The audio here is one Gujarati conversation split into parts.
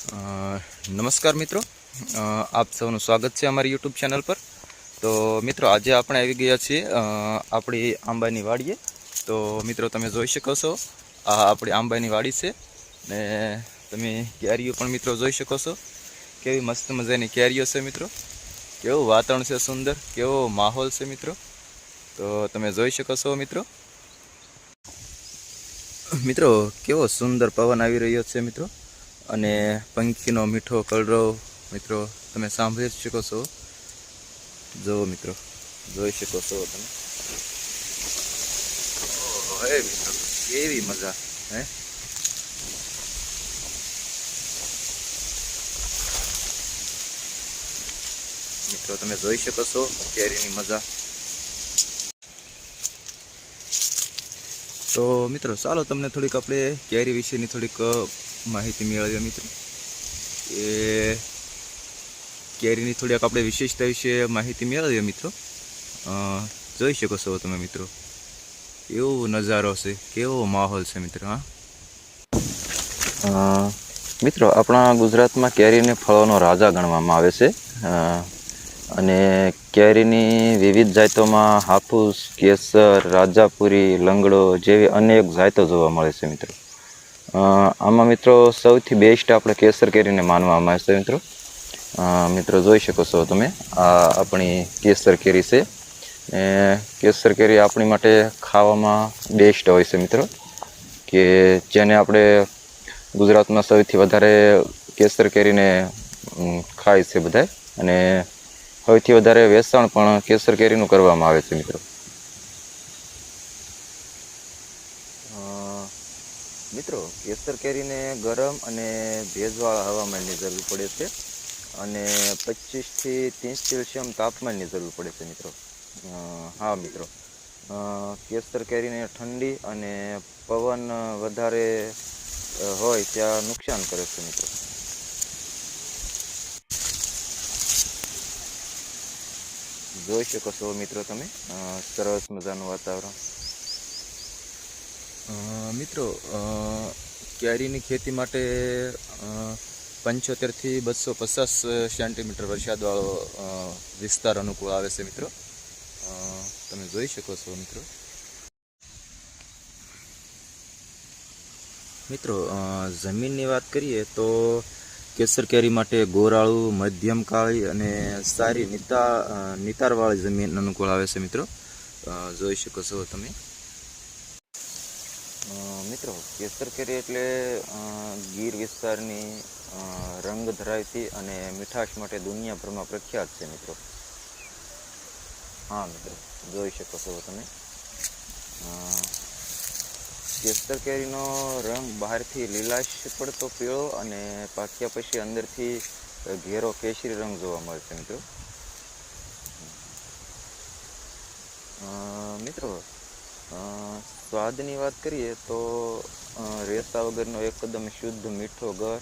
નમસ્કાર મિત્રો, આપ સૌનું સ્વાગત છે અમારી યુટ્યુબ ચેનલ પર। તો મિત્રો, આજે આપણે આવી ગયા છીએ આપણી આંબાની વાડીએ। તો મિત્રો, તમે જોઈ શકો છો, આ આપણી આંબાની વાડી છે ને તમે કેરીઓ પણ મિત્રો જોઈ શકો છો। કેવી મસ્ત મજાની કેરીઓ છે મિત્રો, કેવું વાતાવરણ છે સુંદર, કેવો માહોલ છે મિત્રો। તો તમે જોઈ શકો છો મિત્રો, કેવો સુંદર પવન આવી રહ્યો છે મિત્રો, અને પંખીનો મીઠો કલરવ મિત્રો તમે સાંભળી શકો છો। જો મિત્રો, જોઈ શકો છો તમે, હે મિત્રો, કેવી મજા હે મિત્રો, તમે જોઈ શકો છો કેરીની મજા। તો મિત્રો, ચાલો તમને થોડીક આપણે કેરી વિશેની થોડીક માહિતી મેળવીએ મિત્રો। એ કેરીની થોડીક આપણે વિશેષતા વિશે માહિતી મેળવીએ મિત્રો। જોઈ શકો છો તમે મિત્રો, કેવો નજારો છે, કેવો માહોલ છે મિત્રો। મિત્રો, આપણા ગુજરાતમાં કેરીને ફળોનો રાજા ગણવામાં આવે છે, અને કેરીની વિવિધ જાતોમાં હાફૂસ, કેસર, રાજાપુરી, લંગડો જેવી અનેક જાતો જોવા મળે છે મિત્રો। આમાં મિત્રો સૌથી બેસ્ટ આપણે કેસર કેરીને માનવામાં આવે છે મિત્રો। મિત્રો, જોઈ શકો છો તમે, આ આપણી કેસર કેરી છે। કેસર કેરી આપણી માટે ખાવામાં બેસ્ટ હોય છે મિત્રો, કે જેને આપણે ગુજરાતમાં સૌથી વધારે કેસર કેરીને ખાય છે બધાય, અને સૌથી વધારે વેચાણ પણ કેસર કેરીનું કરવામાં આવે છે મિત્રો। મિત્રો, કેસર કેરીને ગરમ અને ભેજવાળા હવામાનની જરૂર પડે છે, અને 25 થી 30 સેલ્સિયસ તાપમાનની જરૂર પડે છે મિત્રો। હા મિત્રો, કેસર કેરીને ઠંડી અને પવન વધારે હોય ત્યાં નુકસાન કરે છે મિત્રો। જોઈ શકો છો મિત્રો તમે, સરસ મજાનું વાતાવરણ। મિત્રો, કેરીની ખેતી માટે 75 થી 250 સેન્ટીમીટર વરસાદવાળો વિસ્તાર અનુકૂળ આવે છે મિત્રો। તમે જોઈ શકો છો મિત્રો। મિત્રો, જમીનની વાત કરીએ તો કેસર કેરી માટે ગોરાળું, મધ્યમ કાળી અને સારી નિતારવાળી જમીન અનુકૂળ આવે છે મિત્રો। જોઈ શકો છો તમે મિત્રો, કેસર કેરી એટલે ગીર વિસ્તારની રંગ ધરાવતી અને મીઠાશ માટે દુનિયાભરમાં પ્રખ્યાત છે મિત્રો। હા મિત્રો, જોઈ શકો છો તમે, કેસર કેરીનો રંગ બહારથી લીલાશ પડતો પીળો અને પાક્યા પછી અંદરથી ઘેરો કેસરી રંગ જોવા મળે છે મિત્રો। મિત્રો, સ્વાદની વાત કરીએ તો રેસા વગરનો એકદમ શુદ્ધ મીઠો ઘર,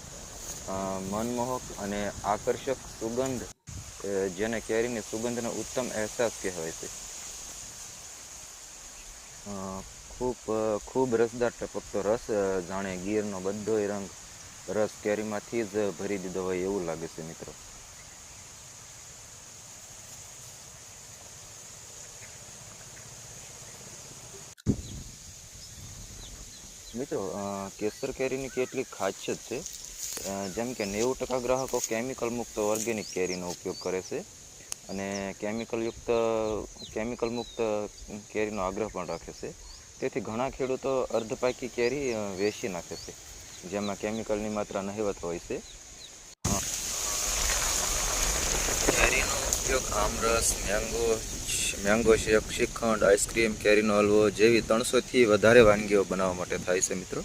મનમોહક અને આકર્ષક સુગંધ, જેને કેરીની સુગંધનો ઉત્તમ અહેસાસ કહેવાય છે। ખૂબ રસદાર ટપકતો રસ, જાણે ગીરનો બધોય રંગ રસ કેરીમાંથી જ ભરી દીધો હોય એવું લાગે છે મિત્રો। મિત્રો, કેસર કેરીની કેટલીક ખાસિયત છે, જેમ કે 90% ગ્રાહકો કેમિકલ મુક્ત ઓર્ગેનિક કેરીનો ઉપયોગ કરે છે, અને કેમિકલ મુક્ત કેરીનો આગ્રહ પણ રાખે છે। તેથી ઘણા ખેડૂતો અર્ધપાકી કેરી વેચી નાખે છે, જેમાં કેમિકલની માત્રા નહિવત હોય છે। કેરીનો ઉપયોગ આમરસ, મેંગો શેક, શ્રીખંડ, આઈસ્ક્રીમ, કેરીનો હલવો જેવી 300 થી વધારે વાનગીઓ બનાવવા માટે થાય છે મિત્રો।